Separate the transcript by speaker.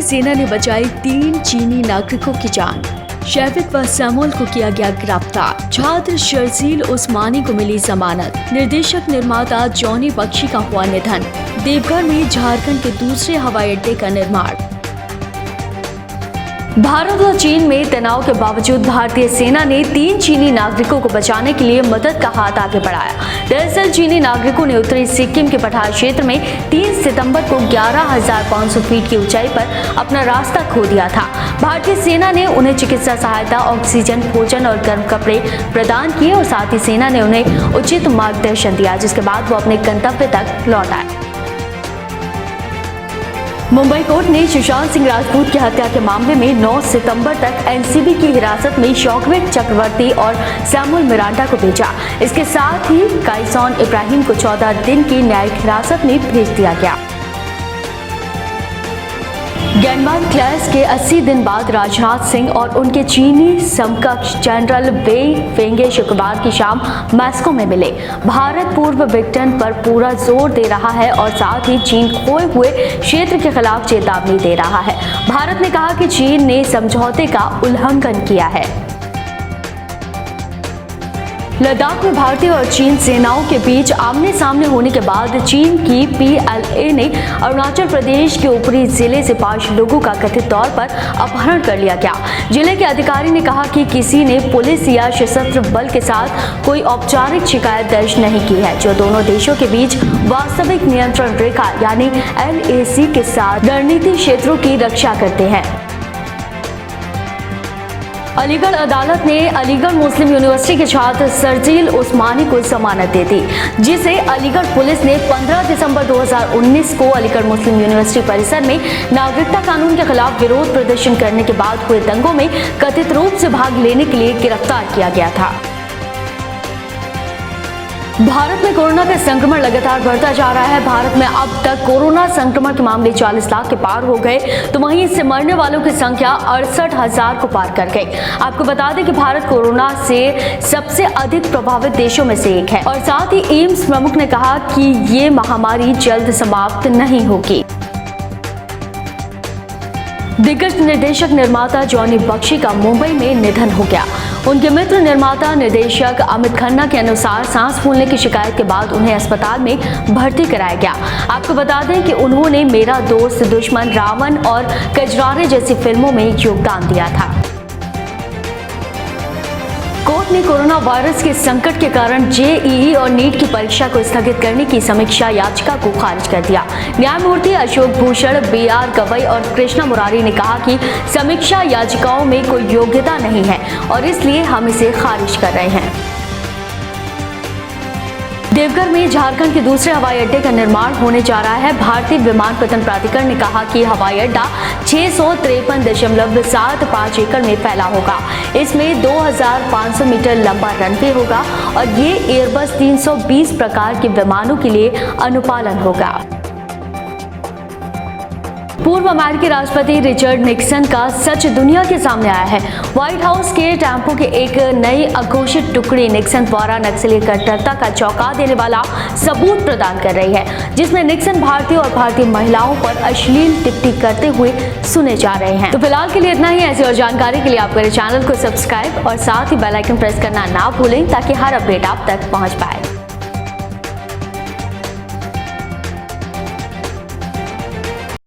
Speaker 1: सेना ने बचाई 3 चीनी नागरिकों की जान। शैविक व सैमुअल को किया गया गिरफ्तार। छात्र शर्जील उस्मानी को मिली जमानत। निर्देशक निर्माता जॉनी बख्शी का हुआ निधन। देवघर में झारखंड के दूसरे हवाई अड्डे का निर्माण। भारत और चीन में तनाव के बावजूद भारतीय सेना ने 3 चीनी नागरिकों को बचाने के लिए मदद का हाथ आगे बढ़ाया। दरअसल चीनी नागरिकों ने उत्तरी सिक्किम के पठार क्षेत्र में 3 सितंबर को 11,500 फीट की ऊंचाई पर अपना रास्ता खो दिया था। भारतीय सेना ने उन्हें चिकित्सा सहायता, ऑक्सीजन, भोजन और गर्म कपड़े प्रदान किए और साथ ही सेना ने उन्हें उचित मार्गदर्शन दिया, जिसके बाद वो अपने गंतव्य तक लौट आए। मुंबई कोर्ट ने सुशांत सिंह राजपूत की हत्या के मामले में 9 सितंबर तक एनसीबी की हिरासत में शौकत चक्रवर्ती और सैमुअल मिरांडा को भेजा। इसके साथ ही काइसोन इब्राहिम को 14 दिन की न्यायिक हिरासत में भेज दिया गया। गैनमान क्लैश के 80 दिन बाद राजनाथ सिंह और उनके चीनी समकक्ष जनरल वेई फेंगे शुक्रवार की शाम मॉस्को में मिले। भारत पूर्व विघटन पर पूरा जोर दे रहा है और साथ ही चीन खोए हुए क्षेत्र के खिलाफ चेतावनी दे रहा है। भारत ने कहा कि चीन ने समझौते का उल्लंघन किया है। लद्दाख में भारतीय और चीन सेनाओं के बीच आमने सामने होने के बाद चीन की PLA ने अरुणाचल प्रदेश के ऊपरी जिले से 5 लोगों का कथित तौर पर अपहरण कर लिया गया। जिले के अधिकारी ने कहा कि किसी ने पुलिस या सशस्त्र बल के साथ कोई औपचारिक शिकायत दर्ज नहीं की है, जो दोनों देशों के बीच वास्तविक नियंत्रण रेखा यानी LAC के साथ रणनीतिक क्षेत्रों की रक्षा करते हैं। अलीगढ़ अदालत ने अलीगढ़ मुस्लिम यूनिवर्सिटी के छात्र शर्जील उस्मानी को जमानत दे दी, जिसे अलीगढ़ पुलिस ने 15 दिसंबर 2019 को अलीगढ़ मुस्लिम यूनिवर्सिटी परिसर में नागरिकता कानून के खिलाफ विरोध प्रदर्शन करने के बाद हुए दंगों में कथित रूप से भाग लेने के लिए गिरफ्तार किया गया था। भारत में कोरोना का संक्रमण लगातार बढ़ता जा रहा है। भारत में अब तक कोरोना संक्रमण के मामले 40 लाख के पार हो गए, तो वहीं इससे मरने वालों की संख्या 68,000 को पार कर गई। आपको बता दें कि भारत कोरोना से सबसे अधिक प्रभावित देशों में से एक है और साथ ही एम्स प्रमुख ने कहा कि ये महामारी जल्द समाप्त नहीं होगी। दिग्गज निर्देशक निर्माता जॉनी बख्शी का मुंबई में निधन हो गया। उनके मित्र निर्माता निर्देशक अमित खन्ना के अनुसार सांस फूलने की शिकायत के बाद उन्हें अस्पताल में भर्ती कराया गया। आपको बता दें कि उन्होंने मेरा दोस्त दुश्मन, रावण और कजरारे जैसी फिल्मों में योगदान दिया था। कोर्ट ने कोरोना वायरस के संकट के कारण JEE और नीट की परीक्षा को स्थगित करने की समीक्षा याचिका को खारिज कर दिया। न्यायमूर्ति अशोक भूषण, BR गवई और कृष्णा मुरारी ने कहा कि समीक्षा याचिकाओं में कोई योग्यता नहीं है और इसलिए हम इसे खारिज कर रहे हैं। देवघर में झारखंड के दूसरे हवाई अड्डे का निर्माण होने जा रहा है। भारतीय विमानपत्तन प्राधिकरण ने कहा कि हवाई अड्डा 653.75 एकड़ में फैला होगा। इसमें 2,500 मीटर लंबा रनवे होगा और ये एयरबस 320 प्रकार के विमानों के लिए अनुपालन होगा। पूर्व अमेरिकी राष्ट्रपति रिचर्ड निक्सन का सच दुनिया के सामने आया है। व्हाइट हाउस के टैंपो के एक नई अघोषित टुकड़ी निक्सन द्वारा नक्सली कट्टरता का चौंका देने वाला सबूत प्रदान कर रही है, जिसमें निक्सन भारतीय और भारतीय महिलाओं पर अश्लील टिप्पणी करते हुए सुने जा रहे हैं। तो फिलहाल के लिए इतना ही। ऐसी और जानकारी के लिए आप मेरे चैनल को सब्सक्राइब और साथ ही बेल आइकन प्रेस करना ना भूलें, ताकि हर अपडेट आप तक पहुंच पाए।